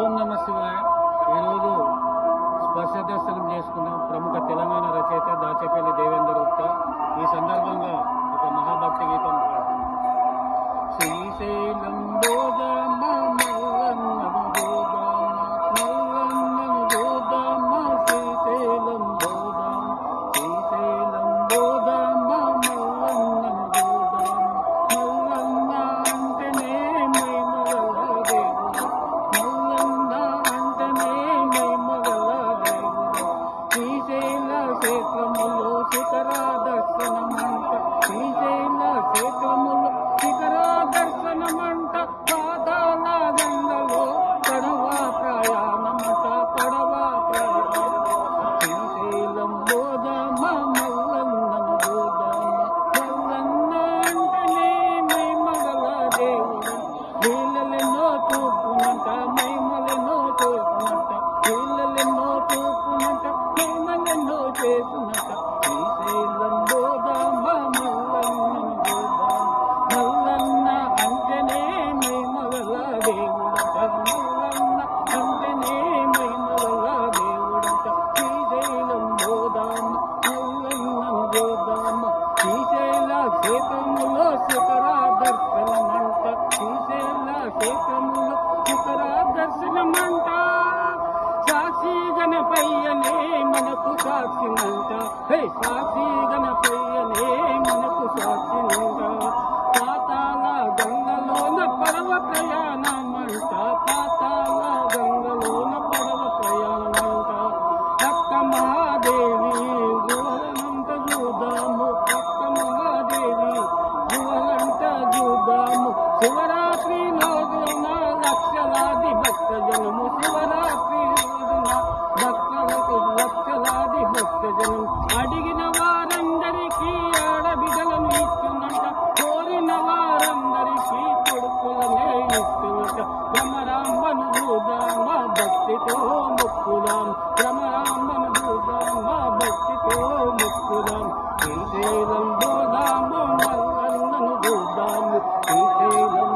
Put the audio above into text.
ఓం నమ శివాయ. ఈరోజు స్పర్శ దర్శనం చేసుకున్నాం ప్రముఖ తెలంగాణ రచయిత దాచేపల్లి దేవేంద్ర గుప్తా. ఈ సందర్భంగా ఒక మహాభక్తి గీతం పాడుతున్నాం. శ్రీశైలం క్షేత్రములో శిఖరా దర్శనమంట, శ్రీశైల క్షేత్రములో శిఖరా దర్శనమంట, పాదాల గంగలో పడవా ప్రయాణమంట, పడవా ప్రయాణం. శ్రీశైలం బోధమ మల్లన్నను బోధమ, మల్లన్న అంటేనే మహిమగల దేవుడు, వీళ్ళెన్నో చూపునంట, మహిమలెన్నో చూపునంట, వీళ్ళెన్నో చూపునంట, మహిమలెన్నో చేస్తున్నట. శ్రీశైలం బోధమ మల్లన్నను బోధమ, మల్లన్న అంటేనే మహిమగల దేవుడట, మల్లన్న అంటేనే మహిమగల దేవుడట. శ్రీశైలం బోధమ మల్లన్నను బోధమ, శ్రీశైల క్షేత్రములో శిఖరా దర్శనమంట, శ్రీశైల క్షేత్రములో శిఖరా దర్శనమంట. సాక్షి గణపయ్యనే మనకు సాక్షినంట, హే సాక్షి గణపయ్యనే మనకు సాక్షినంట. పాతాళ గంగలోన పడవ ప్రయాణమంట, పాతాళ గంగలోన పడవ ప్రయాణమంట. అక్క మహాదేవి గుహలంట చూద్దాము, అక్క మహాదేవి గుహలంట చూద్దాము. శివరాత్రి రోజున లక్షలాది భక్తజనము, శివరాత్రి రోజున భక్తులకు లక్షలాది భక్తజనం. అడిగిన వారందరికీ ఆడబిడ్డలను ఇస్తున్నట, కోరిన వారందరికీ కొడుకులనే ఇస్తున్నట. భ్రమరాంబను చూద్దామ భక్తితో మొక్కుదాం, భ్రమరాంబను చూద్దామ భక్తితో మొక్కుదాం. శ్రీశైలం చూద్దాము, మల్లన్నను చూద్దాము, శ్రీశైలం